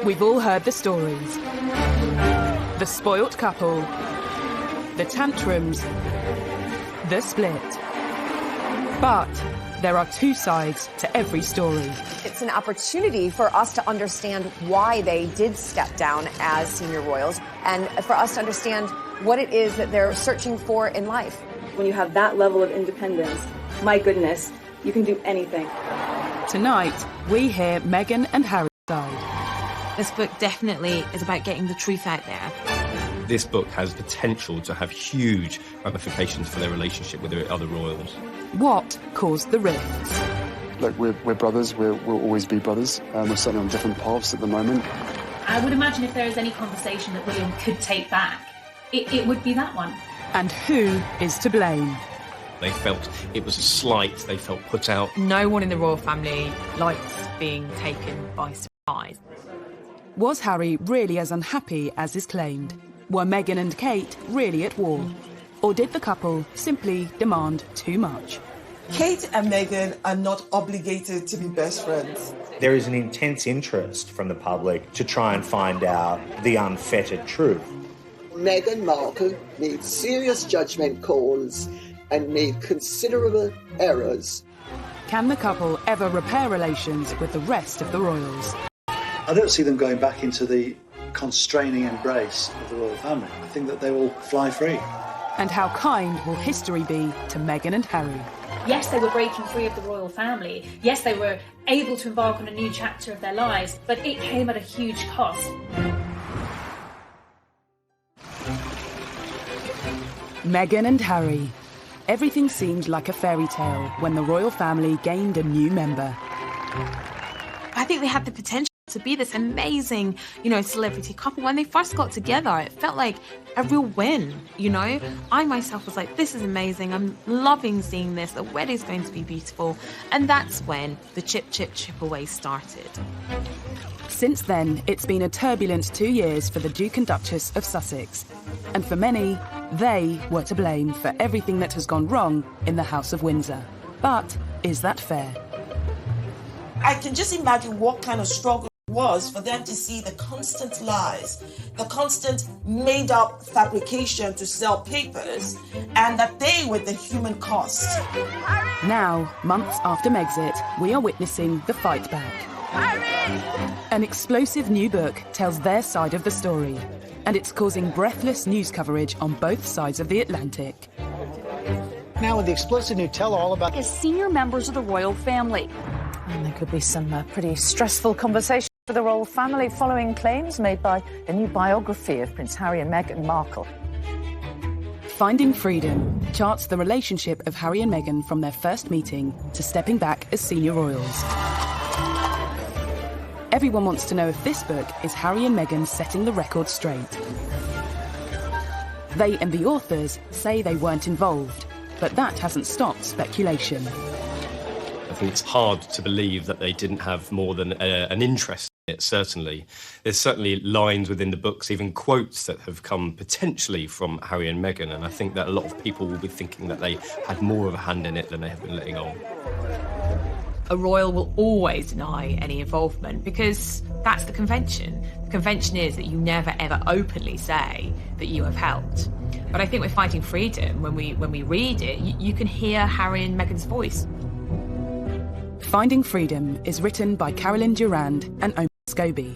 We've all heard the stories. The spoilt couple, the tantrums, the split. But there are two sides to every story. It's an opportunity for us to understand why they did step down as senior royals and for us to understand what it is that they're searching for in life. When you have that level of independence, my goodness, you can do anything. Tonight, we hear Meghan and Harry's side. This book definitely is about getting the truth out there. This book has potential to have huge ramifications for their relationship with the other royals. What caused the rifts? Look, we're brothers. We'll always be brothers. We're certainly on different paths at the moment. I would imagine if there is any conversation that William could take back, it would be that one. And who is to blame? They felt it was a slight, they felt put out. No one in the royal family likes being taken by surprise. Was Harry really as unhappy as is claimed? Were Meghan and Kate really at war? Or did the couple simply demand too much? Kate and Meghan are not obligated to be best friends. There is an intense interest from the public to try and find out the unfettered truth. Meghan Markle made serious judgment calls and made considerable errors. Can the couple ever repair relations with the rest of the royals? I don't see them going back into the constraining embrace of the royal family. I think that they will fly free. And how kind will history be to Meghan and Harry? Yes, they were breaking free of the royal family. Yes, they were able to embark on a new chapter of their lives, but it came at a huge cost. Meghan and Harry. Everything seemed like a fairy tale when the royal family gained a new member. I think they had the potential to be this amazing, celebrity couple. When they first got together, it felt like a real win, I myself was like, this is amazing. I'm loving seeing this. The wedding's going to be beautiful. And that's when the chip away started. Since then, it's been a turbulent 2 years for the Duke and Duchess of Sussex. And for many, they were to blame for everything that has gone wrong in the House of Windsor. But is that fair? I can just imagine what kind of struggle it was for them to see the constant lies, the constant made-up fabrication to sell papers, and that they were the human cost. Now, months after Megxit, we are witnessing the fight back. An explosive new book tells their side of the story, and it's causing breathless news coverage on both sides of the Atlantic. Now with the explosive new tell-all about as senior members of the royal family. And there could be some pretty stressful conversations for the royal family following claims made by a new biography of Prince Harry and Meghan Markle. Finding Freedom charts the relationship of Harry and Meghan from their first meeting to stepping back as senior royals. Everyone wants to know if this book is Harry and Meghan setting the record straight. They and the authors say they weren't involved, but that hasn't stopped speculation. I think it's hard to believe that they didn't have more than an interest in it, certainly. There's certainly lines within the books, even quotes that have come potentially from Harry and Meghan, and I think that a lot of people will be thinking that they had more of a hand in it than they have been letting on. A royal will always deny any involvement because that's the convention. The convention is that you never ever openly say that you have helped. But I think with Fighting Freedom, when we read it, you can hear Harry and Meghan's voice. Finding Freedom is written by Carolyn Durand and Omar Scobie,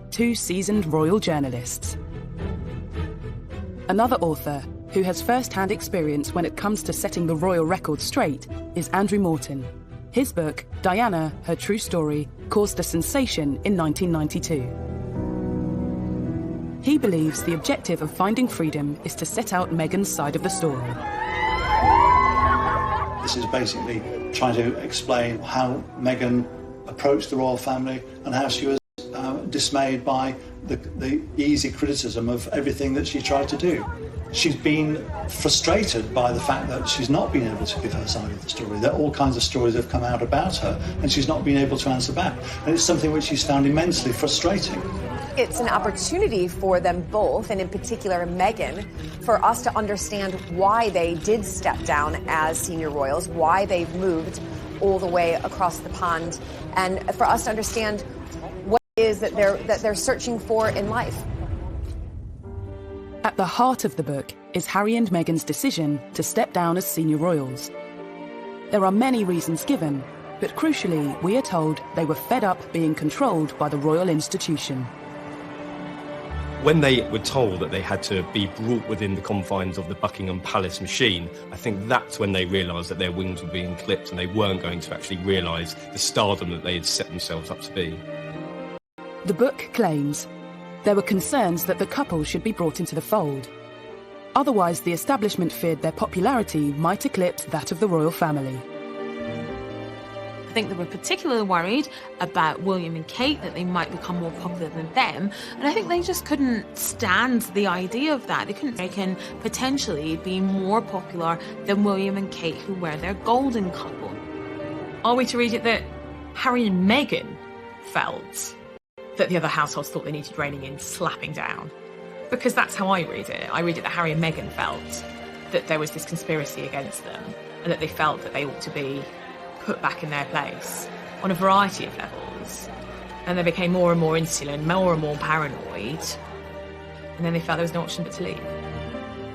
two seasoned royal journalists. Another author who has first-hand experience when it comes to setting the royal record straight is Andrew Morton. His book, Diana, Her True Story, caused a sensation in 1992. He believes the objective of Finding Freedom is to set out Meghan's side of the story. This is basically trying to explain how Meghan approached the royal family and how she was dismayed by the easy criticism of everything that she tried to do. She's been frustrated by the fact that she's not been able to give her side of the story. There are all kinds of stories that have come out about her, and she's not been able to answer back. And it's something which she's found immensely frustrating. It's an opportunity for them both, and in particular Meghan, for us to understand why they did step down as senior royals, why they've moved all the way across the pond, and for us to understand is that they're searching for in life. At the heart of the book is Harry and Meghan's decision to step down as senior royals. There are many reasons given, but crucially, we are told they were fed up being controlled by the royal institution. When they were told that they had to be brought within the confines of the Buckingham Palace machine, I think that's when they realised that their wings were being clipped and they weren't going to actually realise the stardom that they had set themselves up to be. The book claims there were concerns that the couple should be brought into the fold. Otherwise, the establishment feared their popularity might eclipse that of the royal family. I think they were particularly worried about William and Kate, that they might become more popular than them. And I think they just couldn't stand the idea of that. They couldn't reckon potentially be more popular than William and Kate, who were their golden couple. Are we to read it that Harry and Meghan felt that the other households thought they needed reining in, slapping down? Because that's how I read it. I read it that Harry and Meghan felt that there was this conspiracy against them and that they felt that they ought to be put back in their place on a variety of levels. And they became more and more insular, more and more paranoid. And then they felt there was no option but to leave.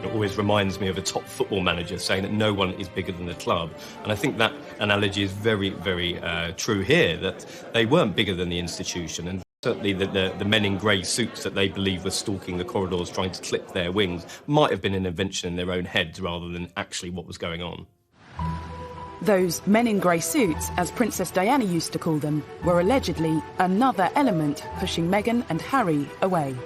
It always reminds me of a top football manager saying that no one is bigger than the club. And I think that analogy is very, very true here, that they weren't bigger than the institution. And certainly the men in grey suits that they believe were stalking the corridors trying to clip their wings might have been an invention in their own heads rather than actually what was going on. Those men in grey suits, as Princess Diana used to call them, were allegedly another element pushing Meghan and Harry away.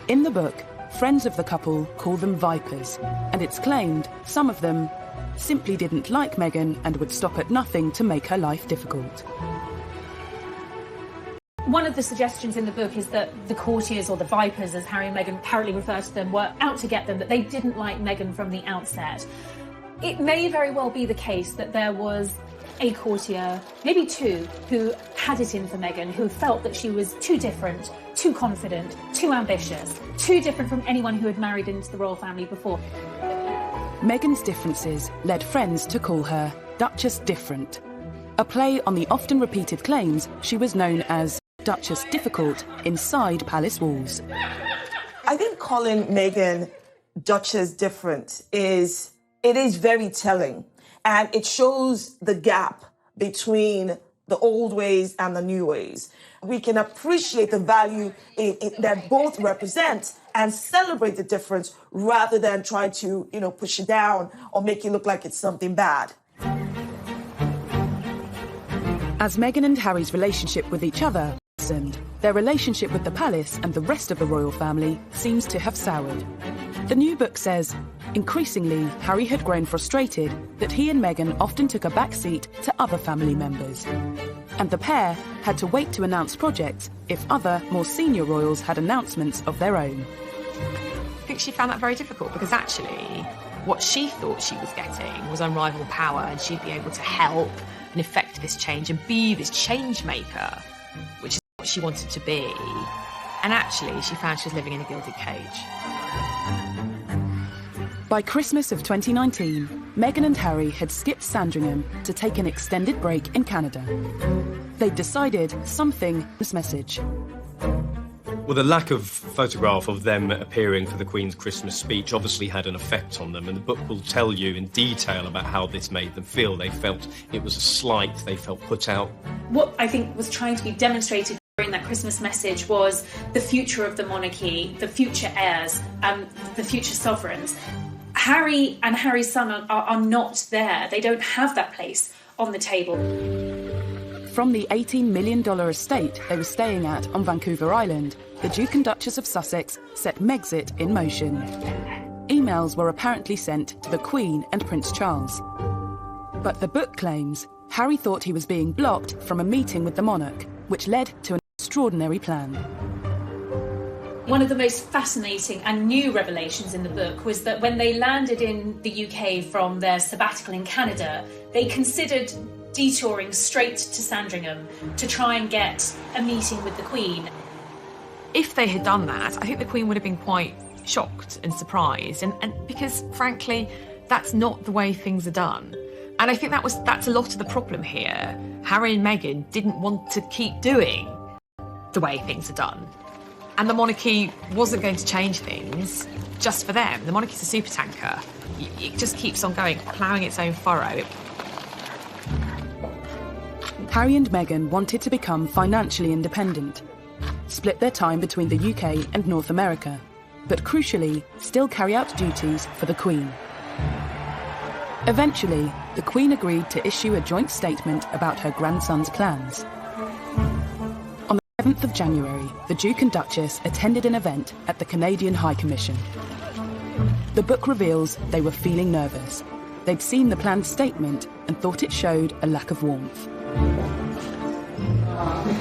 In the book, friends of the couple call them vipers, and it's claimed some of them simply didn't like Meghan and would stop at nothing to make her life difficult. One of the suggestions in the book is that the courtiers, or the vipers as Harry and Meghan apparently refer to them, were out to get them, that they didn't like Meghan from the outset. It may very well be the case that there was a courtier, maybe two, who had it in for Meghan, who felt that she was too different, too confident, too ambitious, too different from anyone who had married into the royal family before. Meghan's differences led friends to call her Duchess Different, a play on the often repeated claims she was known as Duchess Difficult inside palace walls. I think calling Meghan Duchess Different is very telling, and it shows the gap between the old ways and the new ways. We can appreciate the value that both represent and celebrate the difference rather than try to, push it down or make it look like it's something bad. As Meghan and Harry's relationship with each other worsened, their relationship with the palace and the rest of the royal family seems to have soured. The new book says, increasingly, Harry had grown frustrated that he and Meghan often took a backseat to other family members. And the pair had to wait to announce projects if other, more senior royals had announcements of their own. I think she found that very difficult because actually what she thought she was getting was unrivaled power, and she'd be able to help and effect this change and be this change maker, which is what she wanted to be. And actually she found she was living in a gilded cage. By Christmas of 2019, Meghan and Harry had skipped Sandringham to take an extended break in Canada. They'd decided something was message. Well, the lack of photograph of them appearing for the Queen's Christmas speech obviously had an effect on them, and the book will tell you in detail about how this made them feel. They felt it was a slight, they felt put out. What I think was trying to be demonstrated during that Christmas message was the future of the monarchy, the future heirs, the future sovereigns. Harry and Harry's son are not there. They don't have that place on the table. From the $18 million estate they were staying at on Vancouver Island, the Duke and Duchess of Sussex set Megxit in motion. Emails were apparently sent to the Queen and Prince Charles. But the book claims Harry thought he was being blocked from a meeting with the monarch, which led to an extraordinary plan. One of the most fascinating and new revelations in the book was that when they landed in the UK from their sabbatical in Canada, they considered detouring straight to Sandringham to try and get a meeting with the Queen. If they had done that, I think the Queen would have been quite shocked and surprised, and because, frankly, that's not the way things are done. And I think that's a lot of the problem here. Harry and Meghan didn't want to keep doing the way things are done. And the monarchy wasn't going to change things just for them. The monarchy's a supertanker. It just keeps on going, ploughing its own furrow. Harry and Meghan wanted to become financially independent, split their time between the UK and North America, but crucially, still carry out duties for the Queen. Eventually, the Queen agreed to issue a joint statement about her grandson's plans. On the 7th of January, the Duke and Duchess attended an event at the Canadian High Commission. The book reveals they were feeling nervous. They'd seen the planned statement and thought it showed a lack of warmth.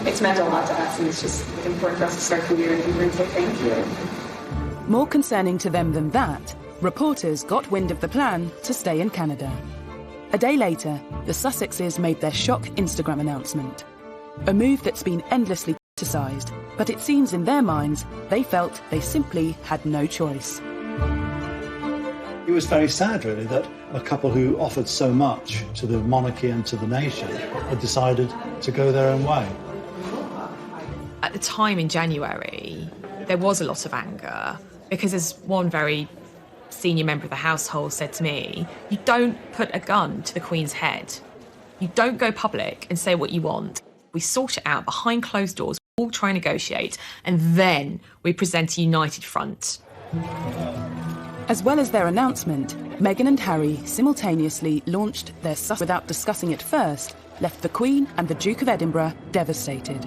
It's meant a lot to us, and it's just important for us to start the year and say thank you. More concerning to them than that, reporters got wind of the plan to stay in Canada. A day later, the Sussexes made their shock Instagram announcement. A move that's been endlessly criticised, but it seems in their minds they felt they simply had no choice. It was very sad, really, that a couple who offered so much to the monarchy and to the nation had decided to go their own way. At the time in January, there was a lot of anger because, as one very senior member of the household said to me, you don't put a gun to the Queen's head. You don't go public and say what you want. We sort it out behind closed doors, we all try and negotiate, and then we present a united front. As well as their announcement, Meghan and Harry simultaneously launched their without discussing it first, left the Queen and the Duke of Edinburgh devastated.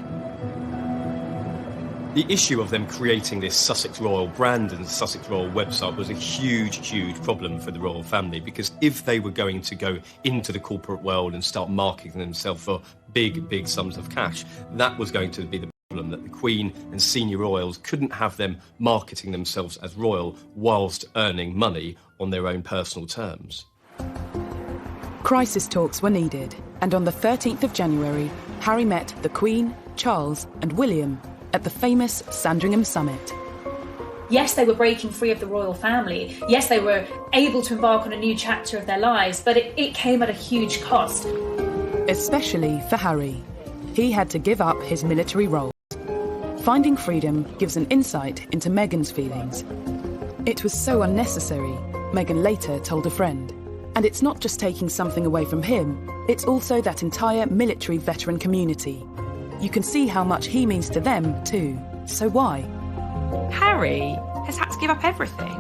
The issue of them creating this Sussex Royal brand and Sussex Royal website was a huge, huge problem for the royal family, because if they were going to go into the corporate world and start marketing themselves for big, big sums of cash, that was going to be the problem, that the Queen and senior royals couldn't have them marketing themselves as royal whilst earning money on their own personal terms. Crisis talks were needed, and on the 13th of January, Harry met the Queen, Charles and William at the famous Sandringham Summit. Yes, they were breaking free of the royal family. Yes, they were able to embark on a new chapter of their lives, but it came at a huge cost. Especially for Harry. He had to give up his military role. Finding freedom gives an insight into Meghan's feelings. It was so unnecessary, Meghan later told a friend. And it's not just taking something away from him, it's also that entire military veteran community. You can see how much he means to them too. So why? Harry has had to give up everything.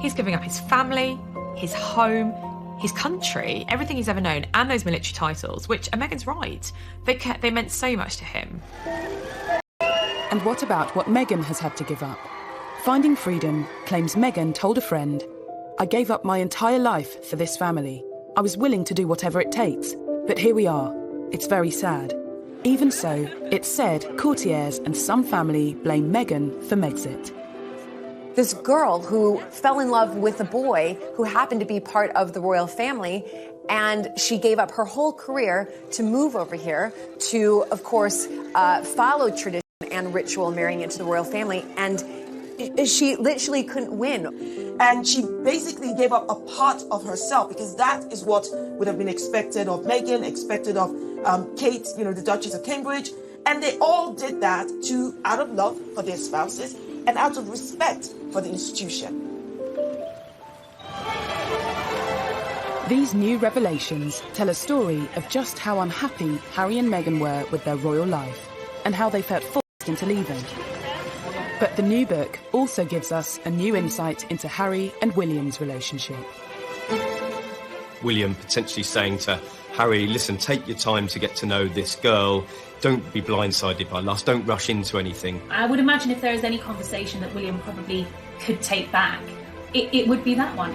He's giving up his family, his home, his country, everything he's ever known, and those military titles, which, and Meghan's right, they meant so much to him. And what about what Meghan has had to give up? Finding freedom claims Meghan told a friend, "I gave up my entire life for this family. I was willing to do whatever it takes, but here we are. It's very sad." Even so, it's said courtiers and some family blame Meghan for Megxit. This girl who fell in love with a boy who happened to be part of the royal family, and she gave up her whole career to move over here to, of course, follow tradition and ritual, marrying into the royal family, and she literally couldn't win. And she basically gave up a part of herself, because that is what would have been expected of Meghan, expected of Kate, the Duchess of Cambridge. And they all did that out of love for their spouses and out of respect for the institution. These new revelations tell a story of just how unhappy Harry and Meghan were with their royal life and how they felt forced into leaving. But the new book also gives us a new insight into Harry and William's relationship. William potentially saying to Harry, listen, take your time to get to know this girl. Don't be blindsided by lust. Don't rush into anything. I would imagine if there is any conversation that William probably could take back, it would be that one.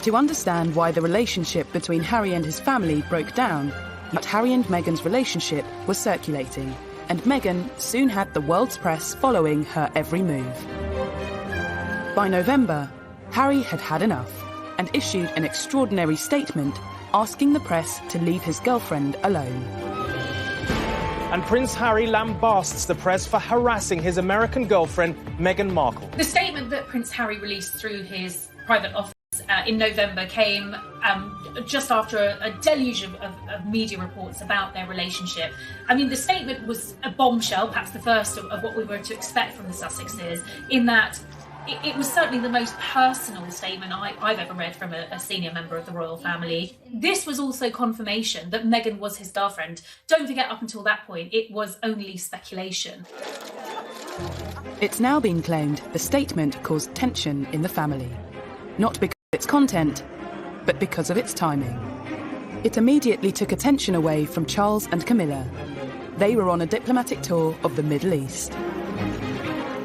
To understand why the relationship between Harry and his family broke down, yet Harry and Meghan's relationship was circulating, and Meghan soon had the world's press following her every move. By November, Harry had had enough and issued an extraordinary statement asking the press to leave his girlfriend alone. And Prince Harry lambasts the press for harassing his American girlfriend, Meghan Markle. The statement that Prince Harry released through his private office in November came just after a deluge of media reports about their relationship. I mean, the statement was a bombshell, perhaps the first of what we were to expect from the Sussexes, in that it was certainly the most personal statement I've ever read from a senior member of the royal family. This was also confirmation that Meghan was his girlfriend. Don't forget, up until that point, it was only speculation. It's now been claimed the statement caused tension in the family. Not because of its content, but because of its timing. It immediately took attention away from Charles and Camilla. They were on a diplomatic tour of the Middle East.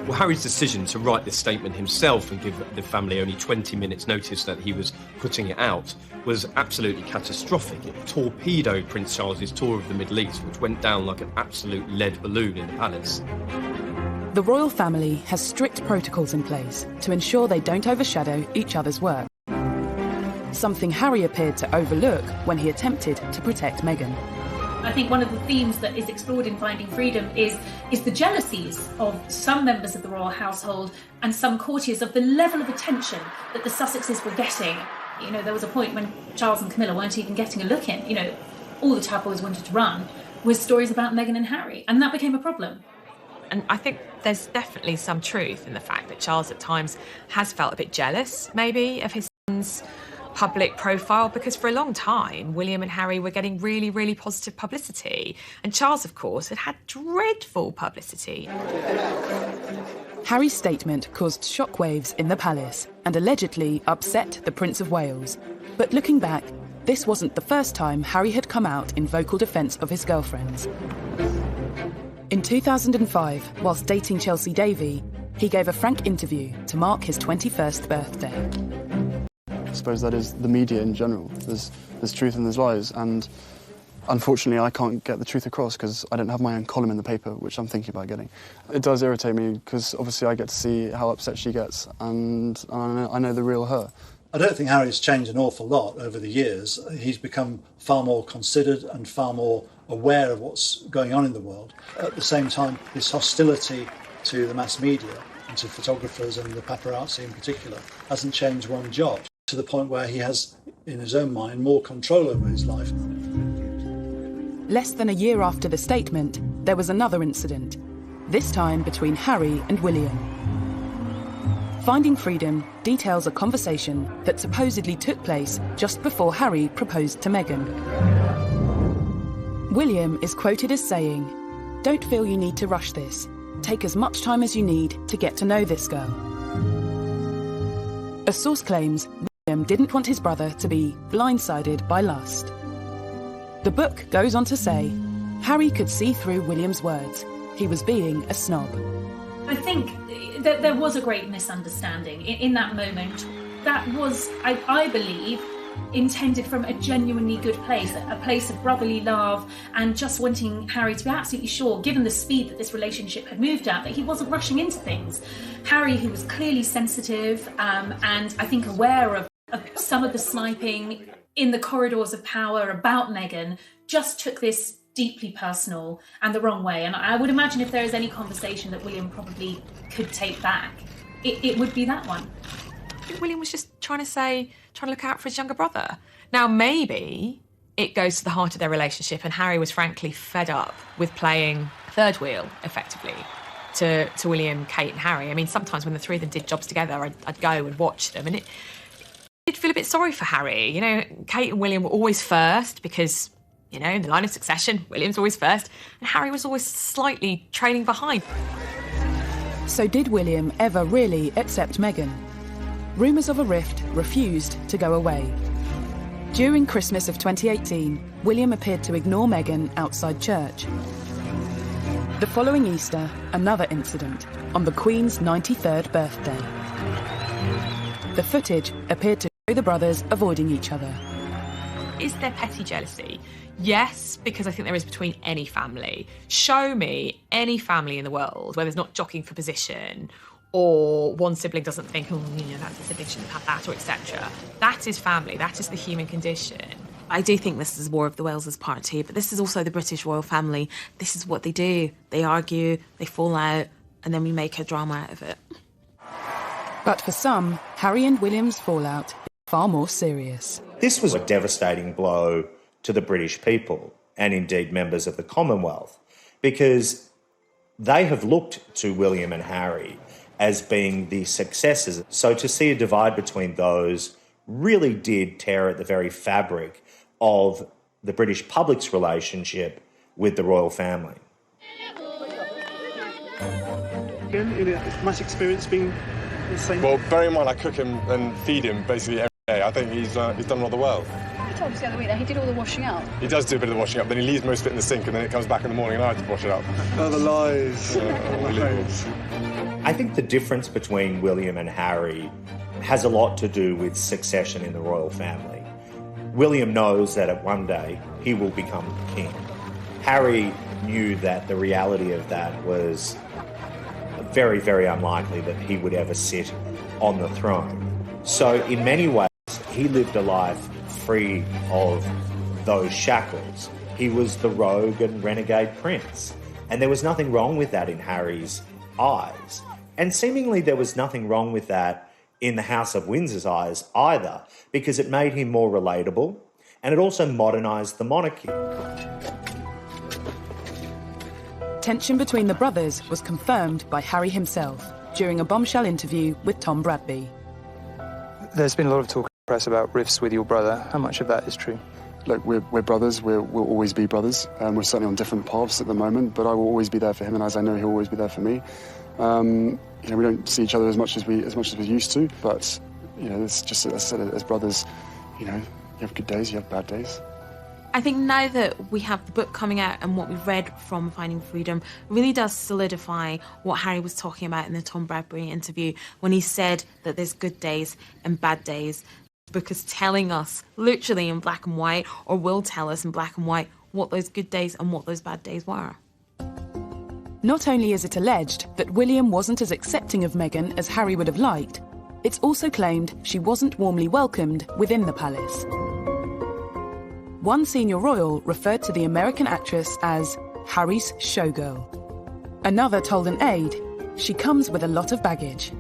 Well, Harry's decision to write this statement himself and give the family only 20 minutes notice that he was putting it out was absolutely catastrophic. It torpedoed Prince Charles's tour of the Middle East, which went down like an absolute lead balloon in the palace. The royal family has strict protocols in place to ensure they don't overshadow each other's work. Something Harry appeared to overlook when he attempted to protect Meghan. I think one of the themes that is explored in Finding Freedom is the jealousies of some members of the royal household and some courtiers of the level of attention that the Sussexes were getting. You know, there was a point when Charles and Camilla weren't even getting a look in. You know, all the tabloids wanted to run was stories about Meghan and Harry, and that became a problem. And I think there's definitely some truth in the fact that Charles at times has felt a bit jealous, maybe, of his son's public profile, because for a long time William and Harry were getting really, really positive publicity, and Charles, of course, had dreadful publicity. Harry's statement caused shockwaves in the palace and allegedly upset the Prince of Wales. But looking back, this wasn't the first time Harry had come out in vocal defence of his girlfriends. In 2005, whilst dating Chelsea Davy, he gave a frank interview to mark his 21st birthday. I suppose that is the media in general. There's truth and there's lies, and unfortunately I can't get the truth across because I don't have my own column in the paper, which I'm thinking about getting. It does irritate me because obviously I get to see how upset she gets, and I know the real her. I don't think Harry's changed an awful lot over the years. He's become far more considered and far more aware of what's going on in the world. At the same time, this hostility to the mass media and to photographers and the paparazzi in particular hasn't changed one jot, to the point where he has, in his own mind, more control over his life. Less than a year after the statement, there was another incident, this time between Harry and William. Finding Freedom details a conversation that supposedly took place just before Harry proposed to Meghan. William is quoted as saying, "Don't feel you need to rush this. Take as much time as you need to get to know this girl." A source claims William didn't want his brother to be blindsided by lust. The book goes on to say, Harry could see through William's words. He was being a snob. I think that there was a great misunderstanding in that moment. That was, I believe, intended from a genuinely good place, a place of brotherly love and just wanting Harry to be absolutely sure, given the speed that this relationship had moved at, that he wasn't rushing into things. Harry, who was clearly sensitive and I think aware of some of the sniping in the corridors of power about Meghan, just took this deeply personal and the wrong way. And I would imagine if there is any conversation that William probably could take back, it would be that one. I think William was just trying to look out for his younger brother. Now, maybe it goes to the heart of their relationship, and Harry was frankly fed up with playing third wheel, effectively, to William, Kate and Harry. I mean, sometimes when the three of them did jobs together, I'd go and watch them, and it did feel a bit sorry for Harry. You know, Kate and William were always first because, you know, in the line of succession, William's always first, and Harry was always slightly trailing behind. So did William ever really accept Meghan? Rumours of a rift refused to go away. During Christmas of 2018, William appeared to ignore Meghan outside church. The following Easter, another incident, on the Queen's 93rd birthday. The footage appeared to show the brothers avoiding each other. Is there petty jealousy? Yes, because I think there is between any family. Show me any family in the world where there's not jockeying for position, or one sibling doesn't think, oh, you know, that's the sibling shouldn't have that, or etc. That is family. That is the human condition. I do think this is War of the Waleses Part 2, but this is also the British royal family. This is what they do. They argue, they fall out, and then we make a drama out of it. But for some, Harry and William's fallout is far more serious. This was a devastating blow to the British people and indeed members of the Commonwealth, because they have looked to William and Harry as being the successors. So to see a divide between those really did tear at the very fabric of the British public's relationship with the royal family. Has much experience being the same? Well, bear in mind I cook him and feed him basically every day. I think he's done rather well. You told us the other week that he did all the washing up. He does do a bit of the washing up, then he leaves most of it in the sink and then it comes back in the morning and I have to wash it up. Oh, the lies. Lies. I think the difference between William and Harry has a lot to do with succession in the royal family. William knows that at one day he will become king. Harry knew that the reality of that was very, very unlikely that he would ever sit on the throne. So in many ways, he lived a life free of those shackles. He was the rogue and renegade prince. And there was nothing wrong with that in Harry's eyes. And seemingly there was nothing wrong with that in the House of Windsor's eyes either, because it made him more relatable and it also modernised the monarchy. Tension between the brothers was confirmed by Harry himself during a bombshell interview with Tom Bradby. There's been a lot of talk in the press about rifts with your brother. How much of that is true? Look, we're brothers. We'll always be brothers. We're certainly on different paths at the moment, but I will always be there for him, and as I know he'll always be there for me. We don't see each other as much as we used to, but it's just, as I said, as brothers, you have good days, you have bad days. I think now that we have the book coming out and what we've read from Finding Freedom really does solidify what Harry was talking about in the Tom Bradby interview when he said that there's good days and bad days. The book is telling us literally in black and white, or will tell us in black and white, what those good days and what those bad days were. Not only is it alleged that William wasn't as accepting of Meghan as Harry would have liked, it's also claimed she wasn't warmly welcomed within the palace. One senior royal referred to the American actress as Harry's showgirl. Another told an aide she comes with a lot of baggage.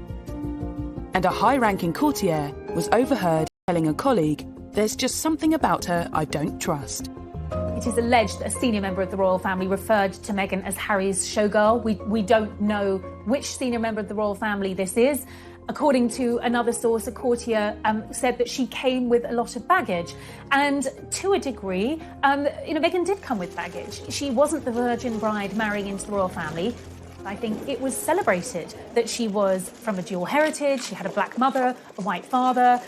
And a high-ranking courtier was overheard telling a colleague, "There's just something about her I don't trust." It is alleged that a senior member of the royal family referred to Meghan as Harry's showgirl. We don't know which senior member of the royal family this is. According to another source, a courtier said that she came with a lot of baggage. And to a degree, Meghan did come with baggage. She wasn't the virgin bride marrying into the royal family. I think it was celebrated that she was from a dual heritage. She had a black mother, a white father.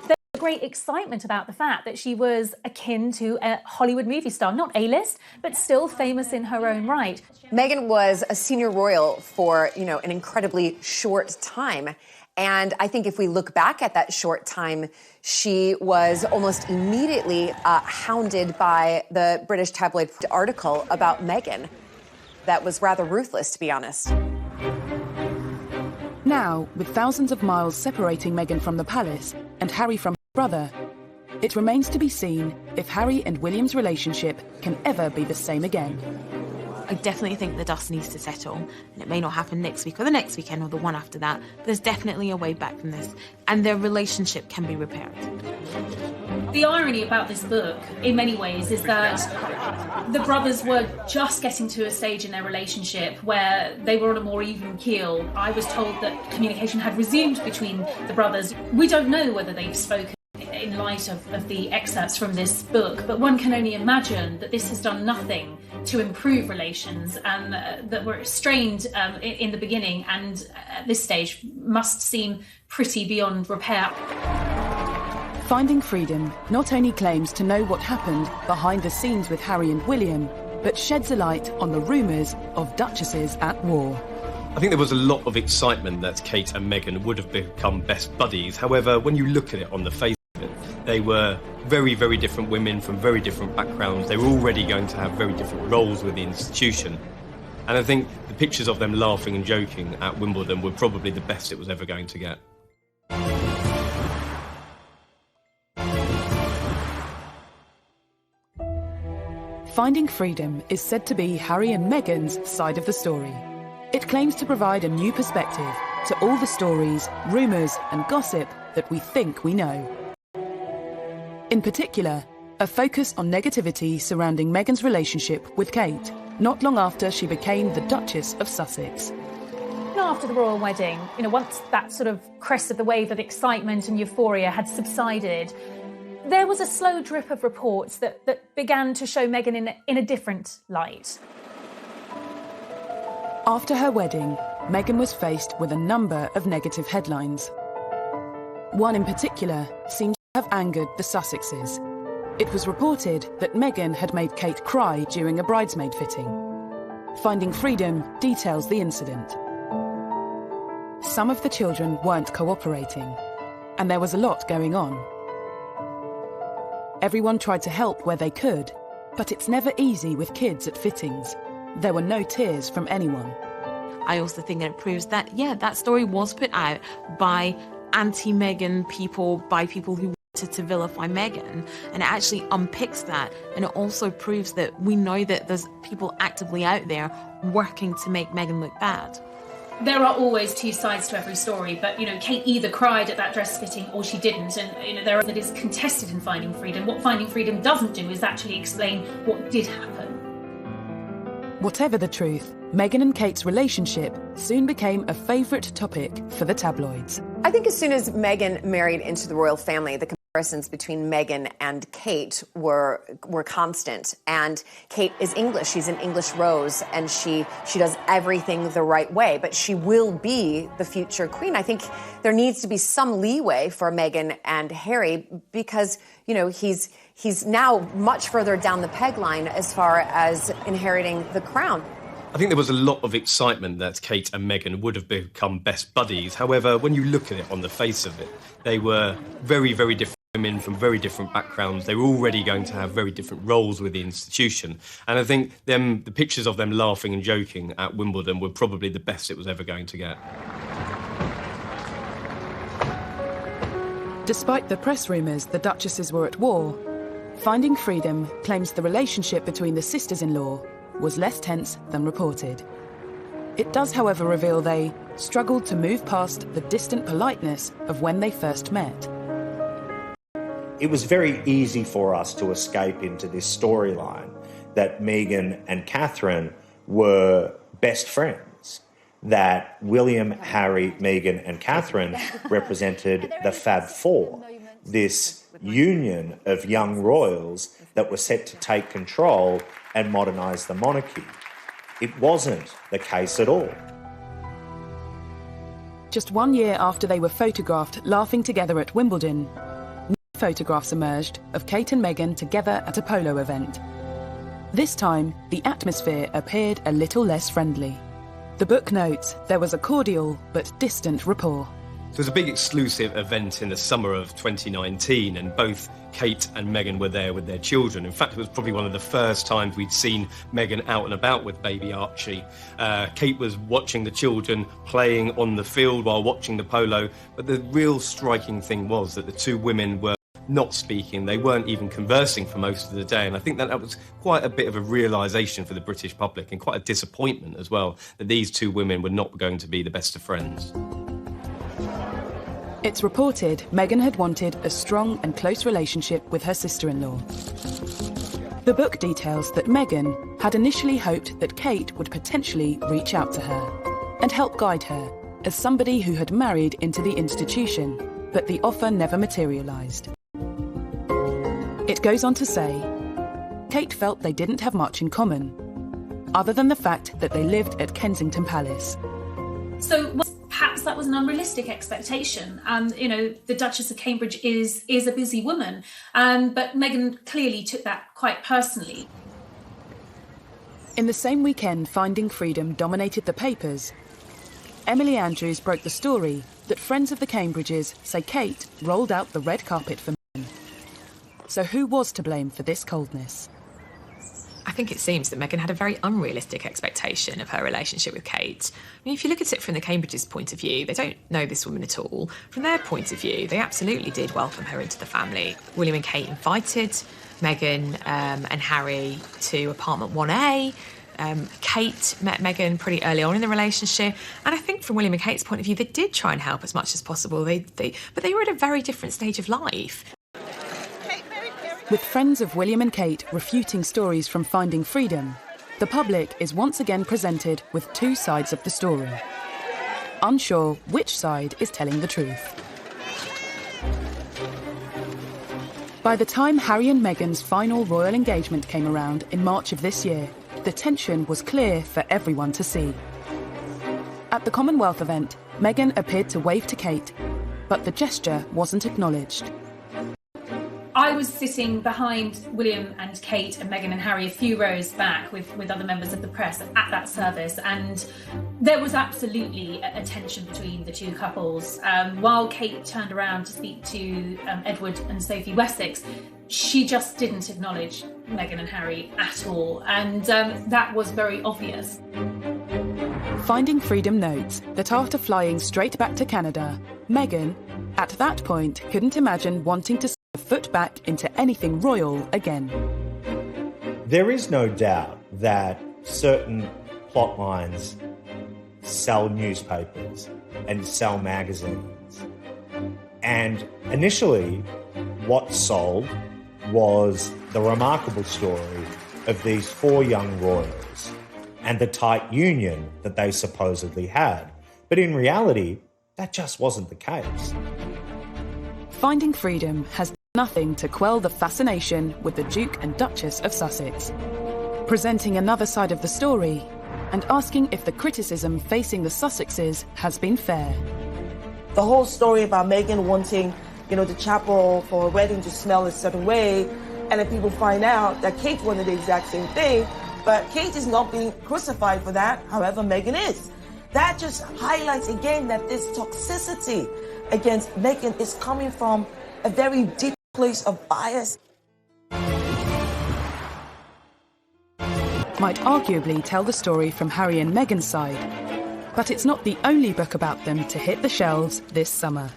There's great excitement about the fact that she was akin to a Hollywood movie star, not A-list, but still famous in her own right. Meghan was a senior royal for, an incredibly short time. And I think if we look back at that short time, she was almost immediately hounded by the British tabloid article about Meghan. That was rather ruthless, to be honest. Now, with thousands of miles separating Meghan from the palace and Harry from her brother, it remains to be seen if Harry and William's relationship can ever be the same again. I definitely think the dust needs to settle, and it may not happen next week or the next weekend or the one after that, but there's definitely a way back from this, and their relationship can be repaired. The irony about this book, in many ways, is that the brothers were just getting to a stage in their relationship where they were on a more even keel. I was told that communication had resumed between the brothers. We don't know whether they've spoken in light of the excerpts from this book, but one can only imagine that this has done nothing to improve relations that were strained in the beginning and at this stage must seem pretty beyond repair. Finding Freedom not only claims to know what happened behind the scenes with Harry and William, but sheds a light on the rumours of duchesses at war. I think there was a lot of excitement that Kate and Meghan would have become best buddies. However, when you look at it on the face of it, they were very, very different women from very different backgrounds. They were already going to have very different roles with the institution. And I think the pictures of them laughing and joking at Wimbledon were probably the best it was ever going to get. Finding Freedom is said to be Harry and Meghan's side of the story. It claims to provide a new perspective to all the stories, rumours and gossip that we think we know. In particular, a focus on negativity surrounding Meghan's relationship with Kate, not long after she became the Duchess of Sussex. After the royal wedding, once that sort of crest of the wave of excitement and euphoria had subsided, there was a slow drip of reports that began to show Meghan in a different light. After her wedding, Meghan was faced with a number of negative headlines. One in particular seems to have angered the Sussexes. It was reported that Meghan had made Kate cry during a bridesmaid fitting. Finding Freedom details the incident. Some of the children weren't cooperating, and there was a lot going on. Everyone tried to help where they could, but it's never easy with kids at fittings. There were no tears from anyone. I also think that it proves that, that story was put out by anti-Meghan people, by people who wanted to vilify Meghan, and it actually unpicks that, and it also proves that we know that there's people actively out there working to make Meghan look bad. There are always two sides to every story, but, Kate either cried at that dress fitting or she didn't, and, that is contested in Finding Freedom. What Finding Freedom doesn't do is actually explain what did happen. Whatever the truth, Meghan and Kate's relationship soon became a favourite topic for the tabloids. I think as soon as Meghan married into the royal family, the comparisons between Meghan and Kate were constant. And Kate is English. She's an English rose, and she does everything the right way. But she will be the future queen. I think there needs to be some leeway for Meghan and Harry because, he's now much further down the peg line as far as inheriting the crown. I think there was a lot of excitement that Kate and Meghan would have become best buddies. However, when you look at it on the face of it, they were very, very different women from very different backgrounds. They were already going to have very different roles with the institution. And I think the pictures of them laughing and joking at Wimbledon were probably the best it was ever going to get. Despite the press rumours the Duchesses were at war, Finding Freedom claims the relationship between the sisters-in-law was less tense than reported. It does, however, reveal they struggled to move past the distant politeness of when they first met. It was very easy for us to escape into this storyline that Meghan and Catherine were best friends, that William, Harry, Meghan and Catherine represented the Fab Four, this union of young royals that were set to take control and modernise the monarchy. It wasn't the case at all. Just 1 year after they were photographed laughing together at Wimbledon, new photographs emerged of Kate and Meghan together at a polo event. This time, the atmosphere appeared a little less friendly. The book notes there was a cordial but distant rapport. It was a big exclusive event in the summer of 2019, and both Kate and Meghan were there with their children. In fact, it was probably one of the first times we'd seen Meghan out and about with baby Archie. Kate was watching the children playing on the field while watching the polo, but the real striking thing was that the two women were not speaking. They weren't even conversing for most of the day, and I think that was quite a bit of a realisation for the British public and quite a disappointment as well, that these two women were not going to be the best of friends. It's reported Meghan had wanted a strong and close relationship with her sister-in-law. The book details that Meghan had initially hoped that Kate would potentially reach out to her and help guide her as somebody who had married into the institution, but the offer never materialised. It goes on to say, Kate felt they didn't have much in common, other than the fact that they lived at Kensington Palace. So perhaps that was an unrealistic expectation. The Duchess of Cambridge is a busy woman, but Meghan clearly took that quite personally. In the same weekend Finding Freedom dominated the papers, Emily Andrews broke the story that friends of the Cambridges say Kate rolled out the red carpet for Meghan. So who was to blame for this coldness? I think it seems that Meghan had a very unrealistic expectation of her relationship with Kate. I mean, if you look at it from the Cambridges' point of view, they don't know this woman at all. From their point of view, they absolutely did welcome her into the family. William and Kate invited Meghan and Harry to apartment 1A. Kate met Meghan pretty early on in the relationship, and I think from William and Kate's point of view, they did try and help as much as possible. But they were at a very different stage of life. Kate, very With friends of William and Kate refuting stories from Finding Freedom, the public is once again presented with two sides of the story, unsure which side is telling the truth. By the time Harry and Meghan's final royal engagement came around in March of this year, the tension was clear for everyone to see. At the Commonwealth event, Meghan appeared to wave to Kate, but the gesture wasn't acknowledged. I was sitting behind William and Kate and Meghan and Harry a few rows back with other members of the press at that service, and there was absolutely a tension between the two couples. While Kate turned around to speak to Edward and Sophie Wessex, she just didn't acknowledge Meghan and Harry at all, and that was very obvious. Finding Freedom notes that after flying straight back to Canada, Meghan, at that point, couldn't imagine wanting to a foot back into anything royal again. There is no doubt that certain plot lines sell newspapers and sell magazines. And initially, what sold was the remarkable story of these four young royals and the tight union that they supposedly had. But in reality, that just wasn't the case. Finding Freedom has nothing to quell the fascination with the Duke and Duchess of Sussex, presenting another side of the story and asking if the criticism facing the Sussexes has been fair. The whole story about Meghan wanting, the chapel for a wedding to smell a certain way, and then people find out that Kate wanted the exact same thing, but Kate is not being crucified for that, however Meghan is. That just highlights again that this toxicity against Meghan is coming from a very deep place of bias. Might arguably tell the story from Harry and Meghan's side, but it's not the only book about them to hit the shelves this summer.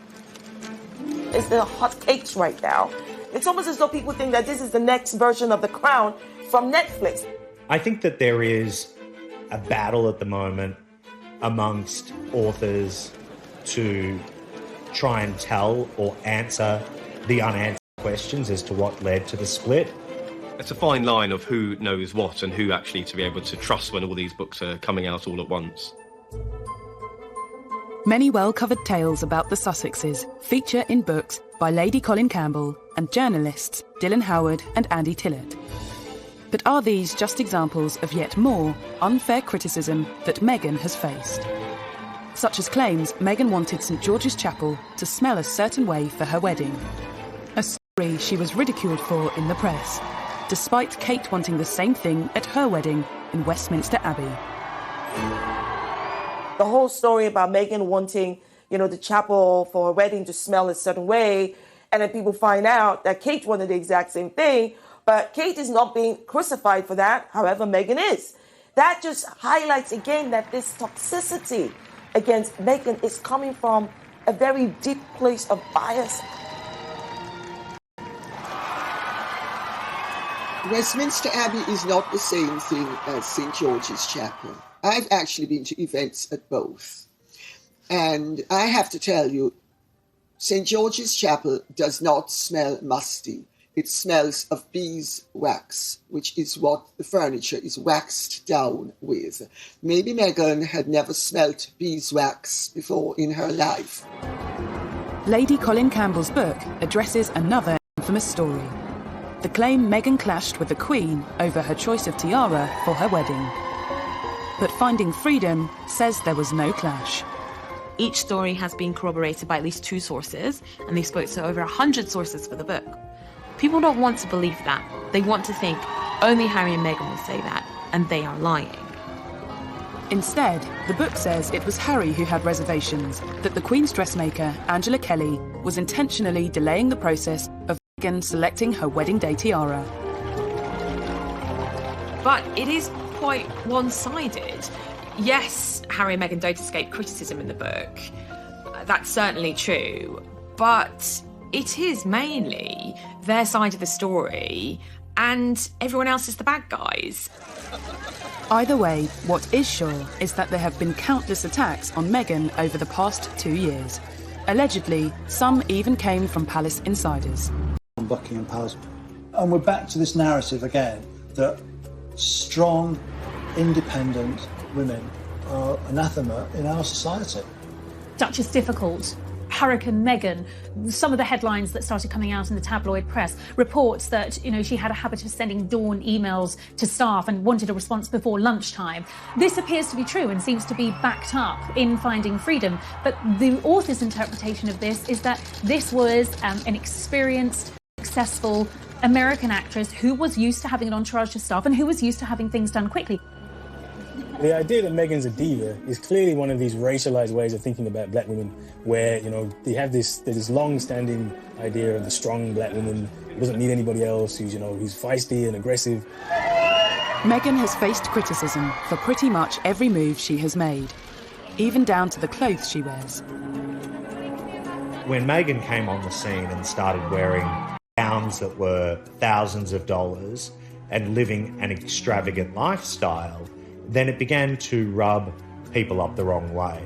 It's the hot cakes right now. It's almost as though people think that this is the next version of The Crown from Netflix. I think that there is a battle at the moment amongst authors to try and tell or answer the unanswered questions as to what led to the split. It's a fine line of who knows what and who actually to be able to trust when all these books are coming out all at once. Many well-covered tales about the Sussexes feature in books by Lady Colin Campbell and journalists Dylan Howard and Andy Tillett. But are these just examples of yet more unfair criticism that Meghan has faced? Such as claims Meghan wanted St George's Chapel to smell a certain way for her wedding. A story she was ridiculed for in the press, despite Kate wanting the same thing at her wedding in Westminster Abbey. The whole story about Meghan wanting, the chapel for a wedding to smell a certain way, and then people find out that Kate wanted the exact same thing, but Kate is not being crucified for that, however Meghan is. That just highlights again that this toxicity against Meghan is coming from a very deep place of bias. Westminster Abbey is not the same thing as St George's Chapel. I've actually been to events at both. And I have to tell you, St George's Chapel does not smell musty. It smells of beeswax, which is what the furniture is waxed down with. Maybe Meghan had never smelt beeswax before in her life. Lady Colin Campbell's book addresses another infamous story. The claim Meghan clashed with the Queen over her choice of tiara for her wedding. But Finding Freedom says there was no clash. Each story has been corroborated by at least 2 sources, and they spoke to over 100 sources for the book. People don't want to believe that. They want to think only Harry and Meghan will say that, and they are lying. Instead, the book says it was Harry who had reservations, that the Queen's dressmaker, Angela Kelly, was intentionally delaying the process of Meghan selecting her wedding day tiara. But it is quite one-sided. Yes, Harry and Meghan don't escape criticism in the book. That's certainly true. But it is mainly their side of the story, and everyone else is the bad guys. Either way, what is sure is that there have been countless attacks on Meghan over the past 2 years. Allegedly, some even came from palace insiders. Buckingham Palace And we're back to this narrative again, that strong, independent women are anathema in our society. Duchess difficult. Hurricane Meghan, some of the headlines that started coming out in the tabloid press, reports that, she had a habit of sending dawn emails to staff and wanted a response before lunchtime. This appears to be true and seems to be backed up in Finding Freedom. But the author's interpretation of this is that this was an experienced, successful American actress who was used to having an entourage of staff and who was used to having things done quickly. The idea that Meghan's a diva is clearly one of these racialized ways of thinking about black women where, they have this long-standing idea of the strong black woman who doesn't need anybody else, who's feisty and aggressive. Meghan has faced criticism for pretty much every move she has made, even down to the clothes she wears. When Meghan came on the scene and started wearing gowns that were thousands of dollars and living an extravagant lifestyle, then it began to rub people up the wrong way.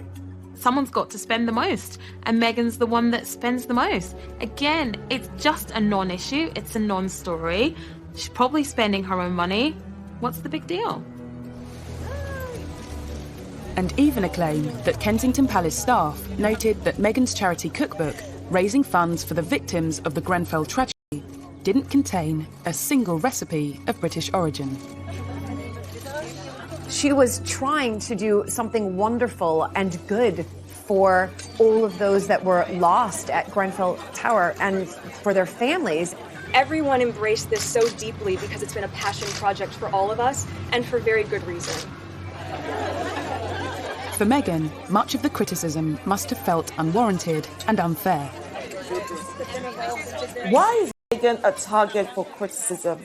Someone's got to spend the most, and Meghan's the one that spends the most. Again, it's just a non-issue, it's a non-story. She's probably spending her own money. What's the big deal? And even a claim that Kensington Palace staff noted that Meghan's charity cookbook, raising funds for the victims of the Grenfell tragedy, didn't contain a single recipe of British origin. She was trying to do something wonderful and good for all of those that were lost at Grenfell Tower and for their families. Everyone embraced this so deeply because it's been a passion project for all of us, and for very good reason. For Meghan, much of the criticism must have felt unwarranted and unfair. Why is Meghan a target for criticism?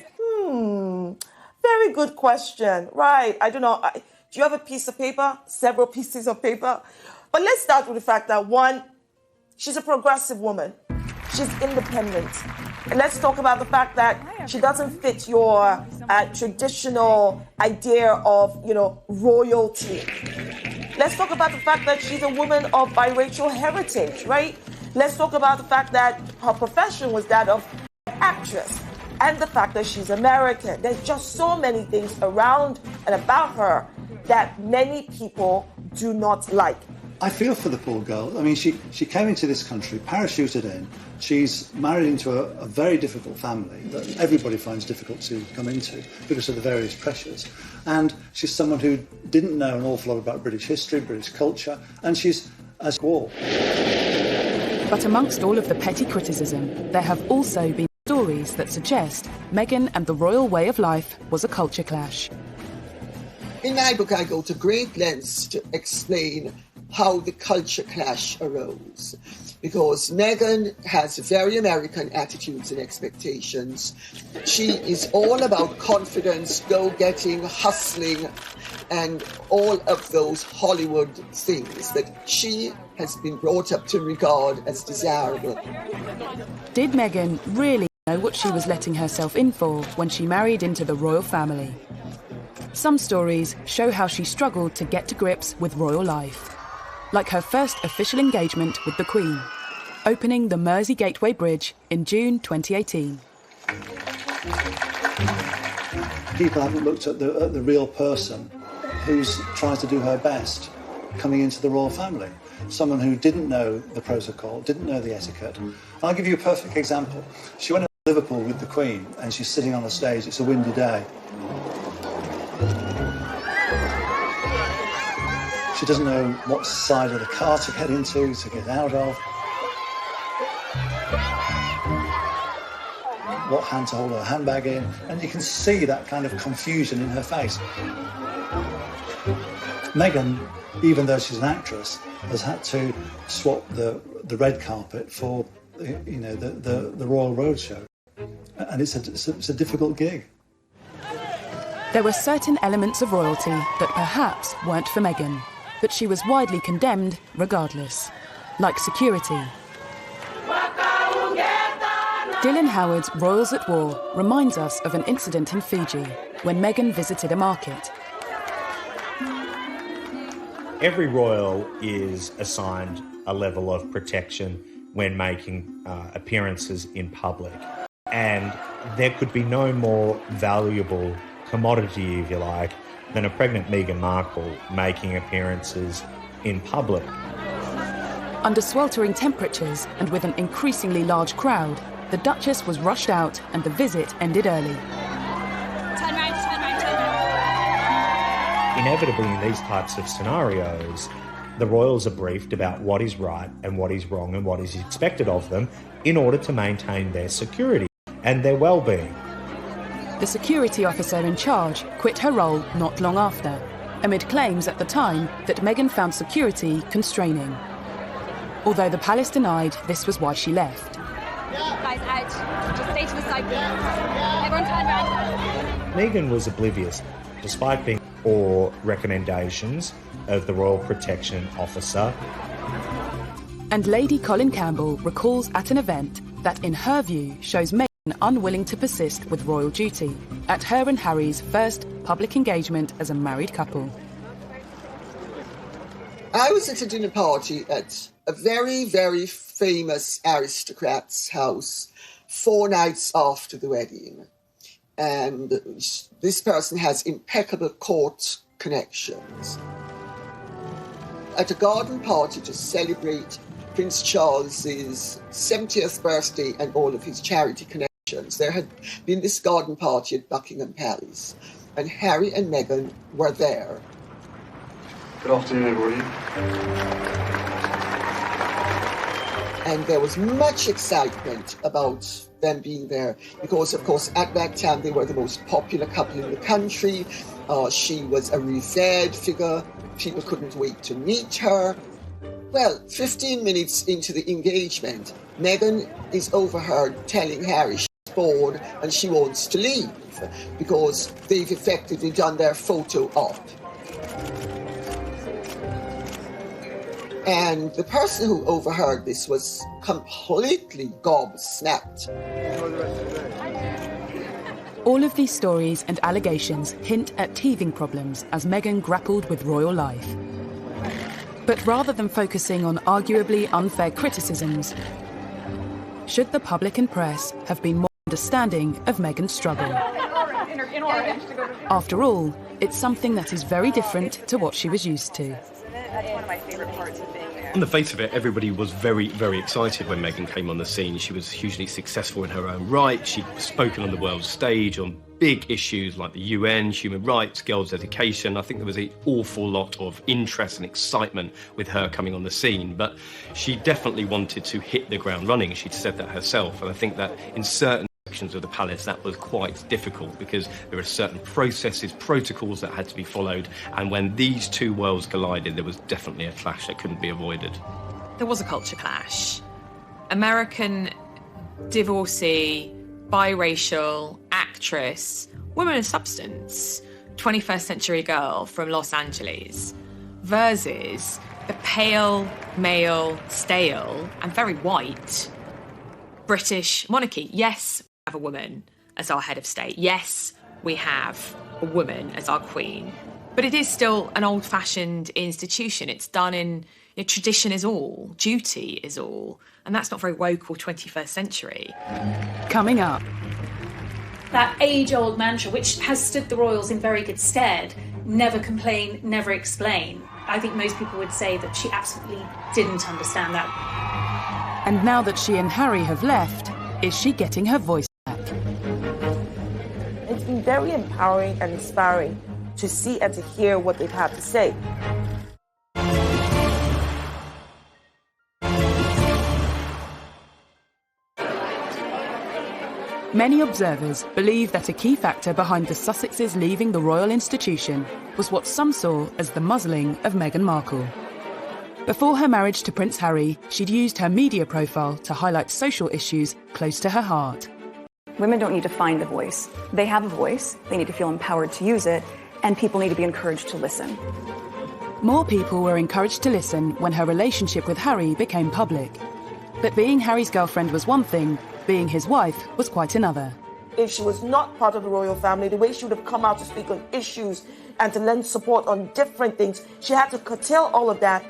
Very good question. Right. I don't know. Do you have a piece of paper? Several pieces of paper? But let's start with the fact that, one, she's a progressive woman. She's independent. And let's talk about the fact that she doesn't fit your traditional idea of, royalty. Let's talk about the fact that she's a woman of biracial heritage, right? Let's talk about the fact that her profession was that of actress. And the fact that she's American. There's just so many things around and about her that many people do not like. I feel for the poor girl. I mean, she came into this country, parachuted in. She's married into a very difficult family that everybody finds difficult to come into because of the various pressures. And she's someone who didn't know an awful lot about British history, British culture, and she's as well. But amongst all of the petty criticism, there have also been stories that suggest Meghan and the royal way of life was a culture clash. In my book, I go to great lengths to explain how the culture clash arose. Because Meghan has very American attitudes and expectations. She is all about confidence, go-getting, hustling, and all of those Hollywood things that she has been brought up to regard as desirable. Did Meghan really know what she was letting herself in for when she married into the royal family? Some stories show how she struggled to get to grips with royal life, like her first official engagement with the Queen, opening the Mersey Gateway Bridge in June 2018. People haven't looked at the real person who's trying to do her best coming into the royal family. Someone who didn't know the protocol, didn't know the etiquette. I'll give you a perfect example. She went to Liverpool with the Queen and she's sitting on the stage. It's a windy day. She doesn't know what side of the car to get into, to get out of, what hand to hold her handbag in, and you can see that kind of confusion in her face. Meghan, even though she's an actress, has had to swap the red carpet for the Royal Road show, and it's a difficult gig. There were certain elements of royalty that perhaps weren't for Meghan, but she was widely condemned regardless, like security. Dylan Howard's Royals at War reminds us of an incident in Fiji when Meghan visited a market. Every royal is assigned a level of protection when making appearances in public. And there could be no more valuable commodity, if you like, than a pregnant Meghan Markle making appearances in public. Under sweltering temperatures and with an increasingly large crowd, the Duchess was rushed out and the visit ended early. Turn round. Inevitably, in these types of scenarios, the royals are briefed about what is right and what is wrong and what is expected of them in order to maintain their security and their well-being. The security officer in charge quit her role not long after, amid claims at the time that Meghan found security constraining. Although the palace denied this was why she left. Guys, out. Just stay to the side, please. Everyone turn round. Meghan was oblivious, despite being or recommendations of the Royal Protection Officer. And Lady Colin Campbell recalls at an event that, in her view, shows Meghan unwilling to persist with royal duty at her and Harry's first public engagement as a married couple. I was at a dinner party at a very, very famous aristocrat's house 4 nights after the wedding. And this person has impeccable court connections. At a garden party to celebrate Prince Charles's 70th birthday and all of his charity connections, there had been this garden party at Buckingham Palace, and Harry and Meghan were there. Good afternoon, everybody. And there was much excitement about them being there because, of course, at that time they were the most popular couple in the country. She was a revered figure. People couldn't wait to meet her. Well, 15 minutes into the engagement, Meghan is overheard telling Harry she's bored and she wants to leave because they've effectively done their photo op. And the person who overheard this was completely gobsmacked. All of these stories and allegations hint at teething problems as Meghan grappled with royal life. But rather than focusing on arguably unfair criticisms, should the public and press have been more understanding of Meghan's struggle? After all, it's something that is very different to what she was used to. That's one of my favorite parts of being there. On the face of it, everybody was very, very excited when Meghan came on the scene. She was hugely successful in her own right. She'd spoken on the world stage on big issues like the UN, human rights, girls' education. I think there was an awful lot of interest and excitement with her coming on the scene. But she definitely wanted to hit the ground running. She'd said that herself. And I think that in certain sections of the palace that was quite difficult because there are certain processes, protocols that had to be followed, and when these two worlds collided there was definitely a clash that couldn't be avoided. There was a culture clash. American divorcee, biracial, actress, woman of substance, 21st century girl from Los Angeles versus the pale, male, stale and very white British monarchy. Yes, we have a woman as our head of state. Yes, we have a woman as our queen. But it is still an old-fashioned institution. It's done in tradition is all, duty is all. And that's not very woke or 21st century. Coming up. That age-old mantra, which has stood the royals in very good stead, never complain, never explain. I think most people would say that she absolutely didn't understand that. And now that she and Harry have left, is she getting her voice back? It's been very empowering and inspiring to see and to hear what they've had to say. Many observers believe that a key factor behind the Sussexes leaving the royal institution was what some saw as the muzzling of Meghan Markle. Before her marriage to Prince Harry, she'd used her media profile to highlight social issues close to her heart. Women don't need to find a voice. They have a voice, they need to feel empowered to use it, and people need to be encouraged to listen. More people were encouraged to listen when her relationship with Harry became public. But being Harry's girlfriend was one thing, being his wife was quite another. If she was not part of the royal family, the way she would have come out to speak on issues and to lend support on different things, she had to curtail all of that.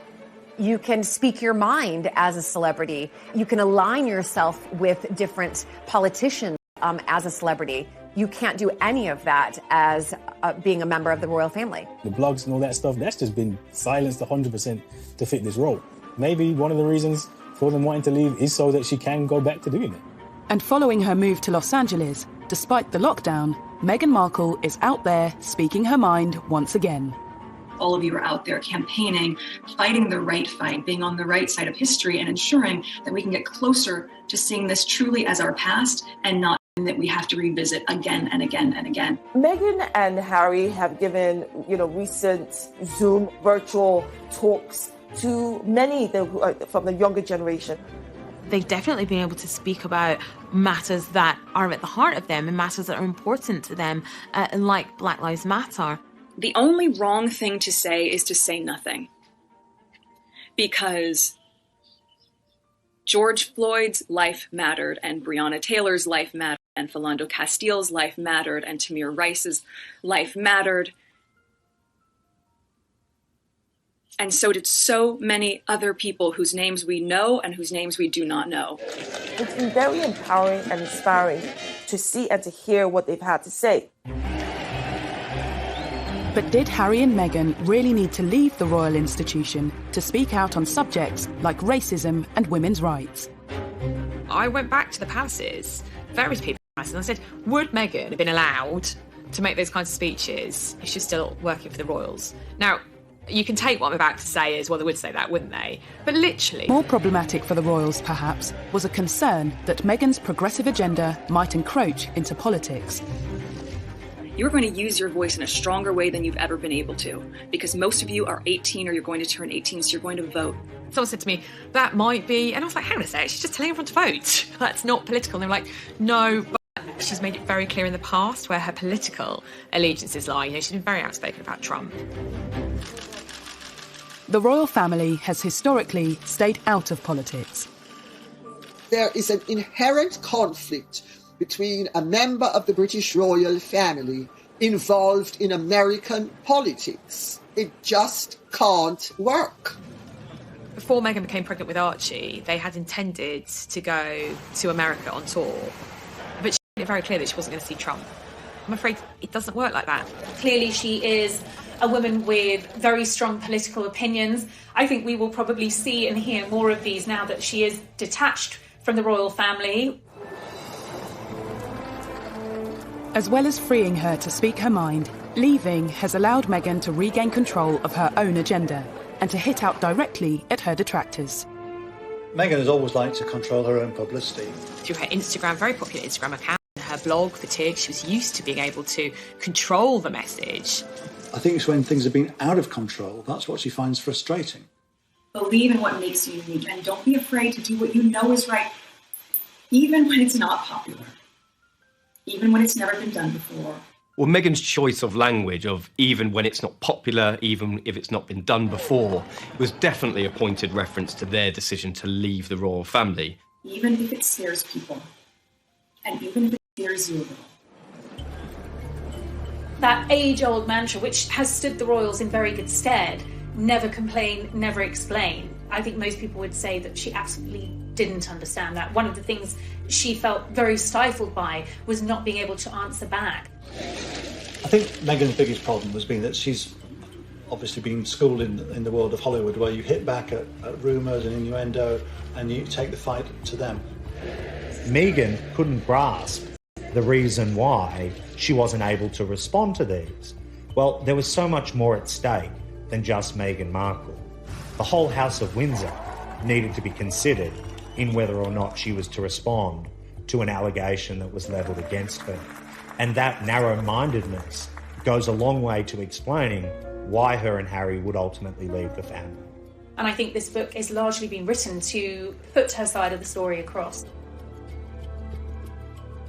You can speak your mind as a celebrity. You can align yourself with different politicians. as a celebrity. You can't do any of that as being a member of the royal family. The blogs and all that stuff, that's just been silenced 100% to fit this role. Maybe one of the reasons for them wanting to leave is so that she can go back to doing it. And following her move to Los Angeles, despite the lockdown, Meghan Markle is out there speaking her mind once again. All of you are out there campaigning, fighting the right fight, being on the right side of history and ensuring that we can get closer to seeing this truly as our past and not that we have to revisit again and again and again. Meghan and Harry have given, recent Zoom virtual talks to many from the younger generation. They've definitely been able to speak about matters that are at the heart of them and matters that are important to them, like Black Lives Matter. The only wrong thing to say is to say nothing. Because George Floyd's life mattered, and Breonna Taylor's life mattered, and Philando Castile's life mattered, and Tamir Rice's life mattered. And so did so many other people whose names we know and whose names we do not know. It's been very empowering and inspiring to see and to hear what they've had to say. But did Harry and Meghan really need to leave the royal institution to speak out on subjects like racism and women's rights? I went back to the palaces, various people, and I said, would Meghan have been allowed to make those kinds of speeches if she's still working for the royals? Now, you can take what I'm about to say as, well, they would say that, wouldn't they? But literally... More problematic for the royals, perhaps, was a concern that Meghan's progressive agenda might encroach into politics. You're going to use your voice in a stronger way than you've ever been able to, because most of you are 18 or you're going to turn 18, so you're going to vote. Someone said to me, that might be, and I was like, hang on a sec, she's just telling everyone to vote. That's not political. And they were like, no, but she's made it very clear in the past where her political allegiances lie. She's been very outspoken about Trump. The royal family has historically stayed out of politics. There is an inherent conflict between a member of the British royal family involved in American politics. It just can't work. Before Meghan became pregnant with Archie, they had intended to go to America on tour, but she made it very clear that she wasn't going to see Trump. I'm afraid it doesn't work like that. Clearly she is a woman with very strong political opinions. I think we will probably see and hear more of these now that she is detached from the royal family. As well as freeing her to speak her mind, leaving has allowed Meghan to regain control of her own agenda and to hit out directly at her detractors. Meghan has always liked to control her own publicity. Through her Instagram, very popular Instagram account, her blog, Fatigue, she was used to being able to control the message. I think it's when things have been out of control, that's what she finds frustrating. Believe in what makes you unique, and don't be afraid to do what you know is right, even when it's not popular. Even when it's never been done before. Well, Meghan's choice of language of even when it's not popular, even if it's not been done before, was definitely a pointed reference to their decision to leave the royal family. Even if it scares people, and even if it scares you a little. That age-old mantra, which has stood the royals in very good stead, never complain, never explain. I think most people would say that she absolutely didn't understand that. One of the things she felt very stifled by was not being able to answer back. I think Meghan's biggest problem has been that she's obviously been schooled in the world of Hollywood, where you hit back at rumours and innuendo and you take the fight to them. Meghan couldn't grasp the reason why she wasn't able to respond to these. Well, there was so much more at stake than just Meghan Markle. The whole House of Windsor needed to be considered in whether or not she was to respond to an allegation that was levelled against her. And that narrow-mindedness goes a long way to explaining why her and Harry would ultimately leave the family. And I think this book has largely been written to put her side of the story across.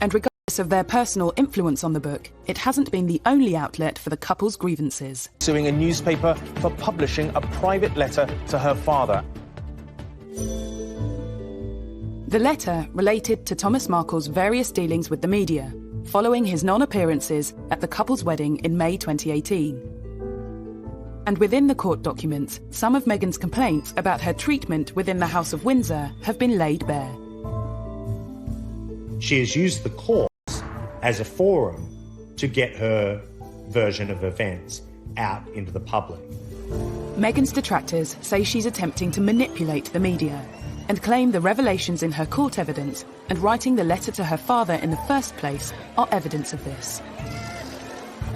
And regardless of their personal influence on the book, it hasn't been the only outlet for the couple's grievances. Suing a newspaper for publishing a private letter to her father. The letter related to Thomas Markle's various dealings with the media, following his non-appearances at the couple's wedding in May 2018. And within the court documents, some of Meghan's complaints about her treatment within the House of Windsor have been laid bare. She has used the courts as a forum to get her version of events out into the public. Meghan's detractors say she's attempting to manipulate the media and claim the revelations in her court evidence and writing the letter to her father in the first place are evidence of this.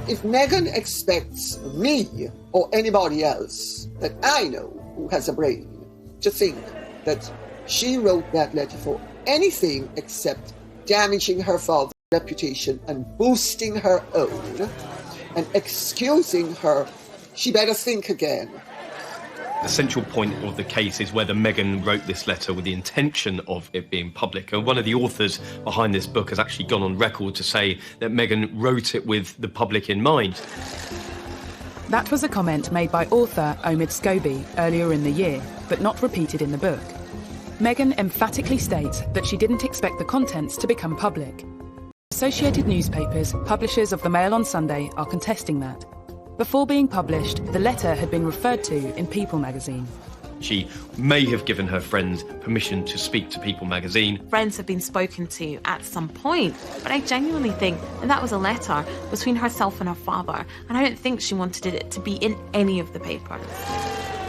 If Meghan expects me or anybody else that I know who has a brain to think that she wrote that letter for anything except damaging her father's reputation and boosting her own and excusing her, she better think again. The central point of the case is whether Meghan wrote this letter with the intention of it being public. And one of the authors behind this book has actually gone on record to say that Meghan wrote it with the public in mind. That was a comment made by author Omid Scobie earlier in the year, but not repeated in the book. Meghan emphatically states that she didn't expect the contents to become public. Associated newspapers, publishers of the Mail on Sunday, are contesting that. Before being published, the letter had been referred to in People magazine. She may have given her friend permission to speak to People magazine. Friends have been spoken to at some point, but I genuinely think that was a letter between herself and her father, and I don't think she wanted it to be in any of the papers.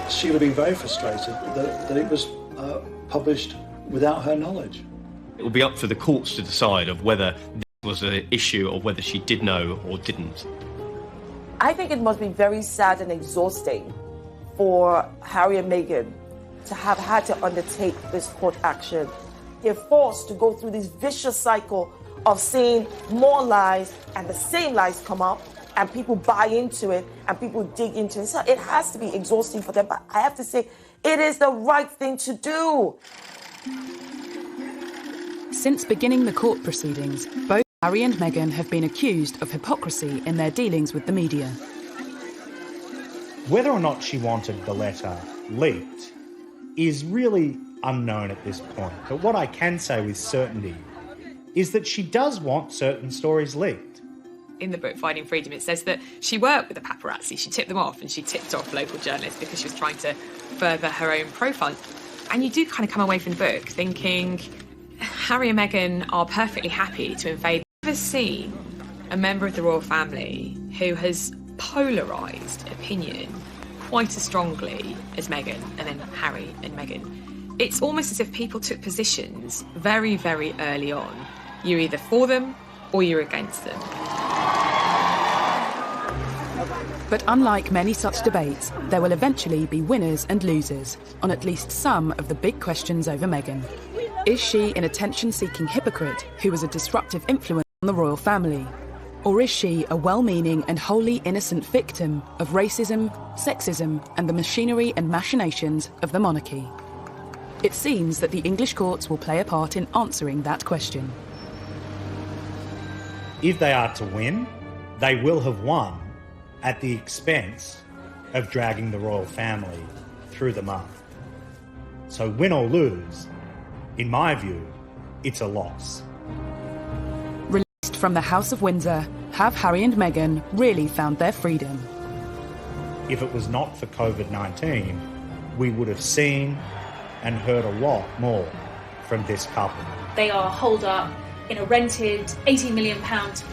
She would have been very frustrated that it was published without her knowledge. It will be up to the courts to decide of whether this was an issue or whether she did know or didn't. I think it must be very sad and exhausting for Harry and Meghan to have had to undertake this court action. They're forced to go through this vicious cycle of seeing more lies and the same lies come up and people buy into it and people dig into it. So it has to be exhausting for them, but I have to say it is the right thing to do. Since beginning the court proceedings, both Harry and Meghan have been accused of hypocrisy in their dealings with the media. Whether or not she wanted the letter leaked is really unknown at this point. But what I can say with certainty is that she does want certain stories leaked. In the book Finding Freedom, it says that she worked with the paparazzi. She tipped them off, and she tipped off local journalists because she was trying to further her own profile. And you do kind of come away from the book thinking Harry and Meghan are perfectly happy to invade. I've never seen a member of the royal family who has polarised opinion quite as strongly as Meghan and then Harry and Meghan. It's almost as if people took positions very, very early on. You're either for them or you're against them. But unlike many such debates, there will eventually be winners and losers on at least some of the big questions over Meghan. Is she an attention-seeking hypocrite who was a disruptive influence on the royal family? Or is she a well-meaning and wholly innocent victim of racism, sexism, and the machinery and machinations of the monarchy? It seems that the English courts will play a part in answering that question. If they are to win, they will have won at the expense of dragging the royal family through the mud. So win or lose, in my view, it's a loss. Released from the House of Windsor, have Harry and Meghan really found their freedom? If it was not for COVID-19, we would have seen and heard a lot more from this couple. They are holed up in a rented £18 million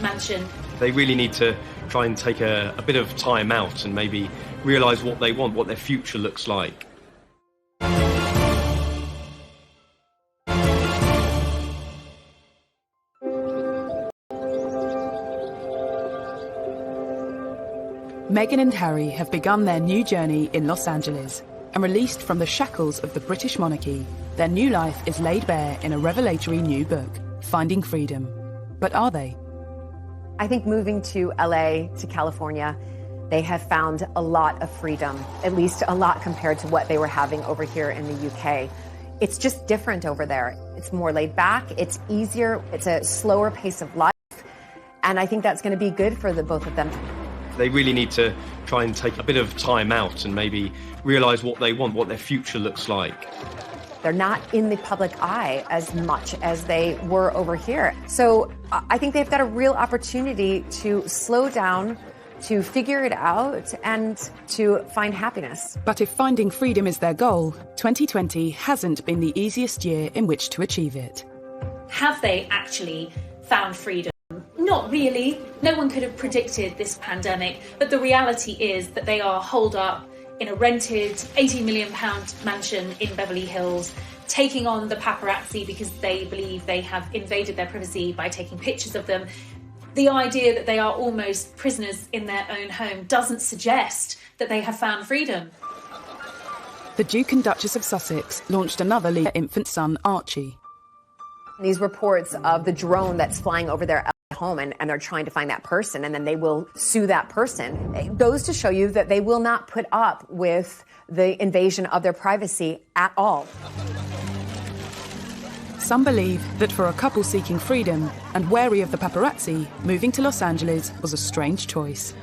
mansion. They really need to try and take a bit of time out and maybe realise what they want, what their future looks like. Meghan and Harry have begun their new journey in Los Angeles, and released from the shackles of the British monarchy, their new life is laid bare in a revelatory new book, Finding Freedom. But are they? I think moving to LA, to California, they have found a lot of freedom, at least a lot compared to what they were having over here in the UK. It's just different over there. It's more laid back, it's easier, it's a slower pace of life, and I think that's going to be good for the both of them. They really need to try and take a bit of time out and maybe realise what they want, what their future looks like. They're not in the public eye as much as they were over here. So I think they've got a real opportunity to slow down, to figure it out, and to find happiness. But if finding freedom is their goal, 2020 hasn't been the easiest year in which to achieve it. Have they actually found freedom? Not Not really. No one could have predicted this pandemic, but the reality is that they are holed up in a rented £80 million mansion in Beverly Hills, taking on the paparazzi because they believe they have invaded their privacy by taking pictures of them. The idea that they are almost prisoners in their own home doesn't suggest that they have found freedom. The Duke and Duchess of Sussex launched another league for their infant son, Archie. These reports of the drone that's flying over their home and they're trying to find that person and then they will sue that person. It goes to show you that they will not put up with the invasion of their privacy at all. Some believe that for a couple seeking freedom and wary of the paparazzi, moving to Los Angeles was a strange choice.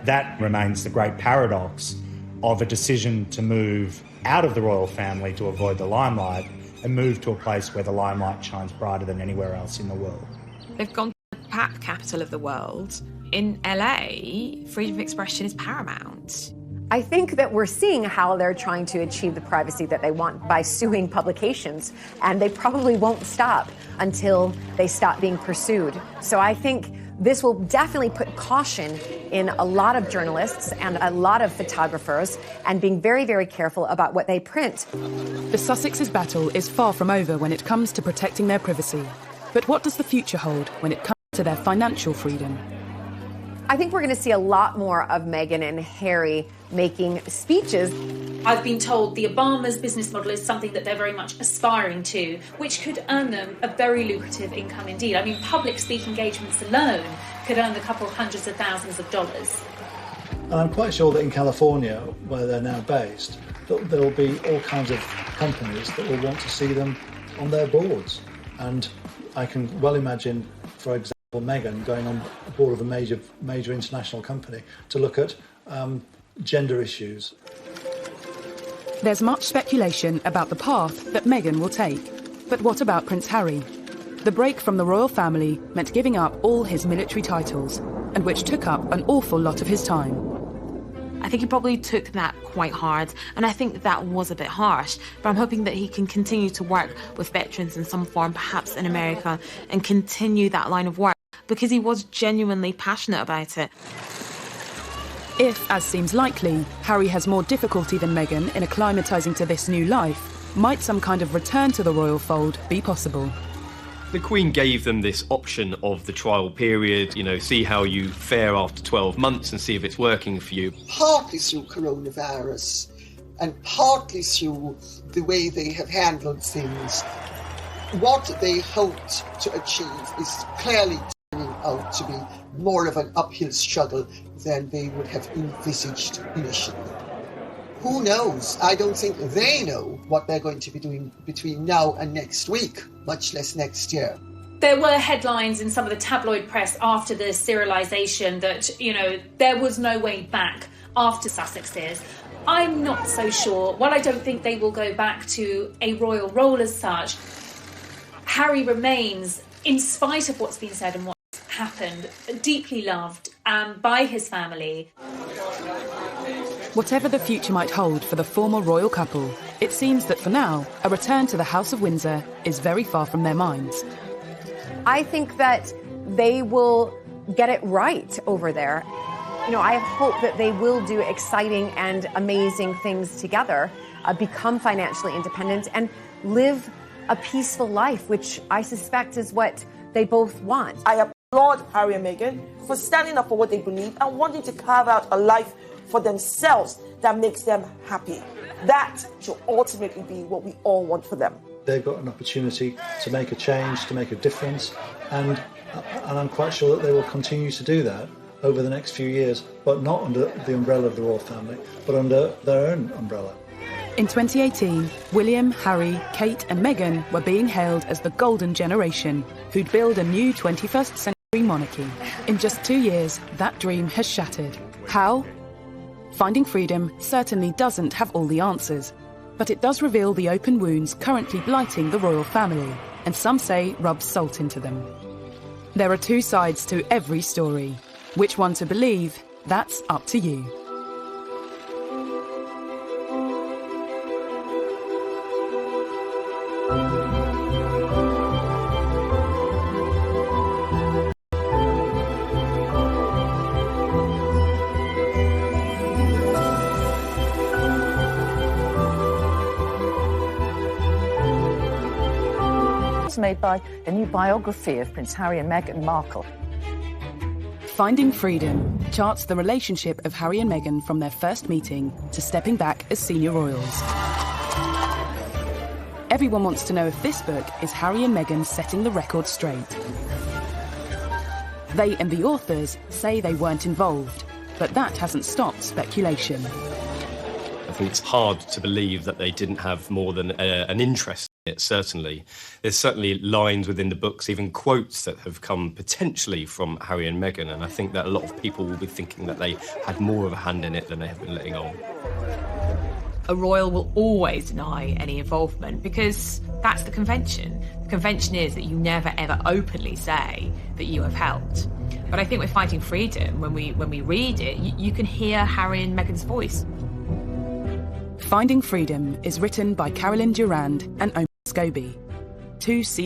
That remains the great paradox of a decision to move out of the royal family to avoid the limelight and move to a place where the limelight shines brighter than anywhere else in the world. They've gone to the pap capital of the world. In LA, freedom of expression is paramount. I think that we're seeing how they're trying to achieve the privacy that they want by suing publications, and they probably won't stop until they stop being pursued. So I think this will definitely put caution in a lot of journalists and a lot of photographers and being very, very careful about what they print. The Sussex's battle is far from over when it comes to protecting their privacy. But what does the future hold when it comes to their financial freedom? I think we're going to see a lot more of Meghan and Harry making speeches. I've been told the Obamas' business model is something that they're very much aspiring to, which could earn them a very lucrative income indeed. I mean, public speaking engagements alone could earn a couple hundreds of thousands of dollars. And I'm quite sure that in California, where they're now based, that there will be all kinds of companies that will want to see them on their boards. And I can well imagine, for example, Meghan going on board of a major international company to look at gender issues. There's much speculation about the path that Meghan will take. But what about Prince Harry? The break from the royal family meant giving up all his military titles, and which took up an awful lot of his time. I think he probably took that quite hard, and I think that was a bit harsh, but I'm hoping that he can continue to work with veterans in some form, perhaps in America, and continue that line of work, because he was genuinely passionate about it. If, as seems likely, Harry has more difficulty than Meghan in acclimatising to this new life, might some kind of return to the royal fold be possible? The Queen gave them this option of the trial period, see how you fare after 12 months and see if it's working for you. Partly through coronavirus and partly through the way they have handled things, what they hoped to achieve is clearly turning out to be more of an uphill struggle than they would have envisaged initially. Who knows? I don't think they know what they're going to be doing between now and next week, much less next year. There were headlines in some of the tabloid press after the serialisation that, there was no way back after Sussex's. I'm not so sure. While I don't think they will go back to a royal role as such, Harry remains, in spite of what's been said and what's happened, deeply loved by his family. Whatever the future might hold for the former royal couple, it seems that for now, a return to the House of Windsor is very far from their minds. I think that they will get it right over there. I hope that they will do exciting and amazing things together, become financially independent, and live a peaceful life, which I suspect is what they both want. I applaud Harry and Meghan for standing up for what they believe and wanting to carve out a life for themselves that makes them happy. That should ultimately be what we all want for them. They've got an opportunity to make a change, to make a difference, and I'm quite sure that they will continue to do that over the next few years, but not under the umbrella of the royal family, but under their own umbrella. In 2018, William, Harry, Kate and Meghan were being hailed as the golden generation who'd build a new 21st century monarchy. In just 2 years, that dream has shattered. How? Finding freedom certainly doesn't have all the answers, but it does reveal the open wounds currently blighting the royal family, and some say rubs salt into them. There are two sides to every story. Which one to believe, that's up to you. dismayed by a new biography of Prince Harry and Meghan Markle. Finding Freedom charts the relationship of Harry and Meghan from their first meeting to stepping back as senior royals. Everyone wants to know if this book is Harry and Meghan setting the record straight. They and the authors say they weren't involved, but that hasn't stopped speculation. I think it's hard to believe that they didn't have more than an interest in it, certainly. There's certainly lines within the books, even quotes that have come potentially from Harry and Meghan, and I think that a lot of people will be thinking that they had more of a hand in it than they have been letting on. A royal will always deny any involvement because that's the convention. The convention is that you never ever openly say that you have helped. But I think with Fighting Freedom, when we read it, you can hear Harry and Meghan's voice. Finding Freedom is written by Carolyn Durand and Omar Scobie. 2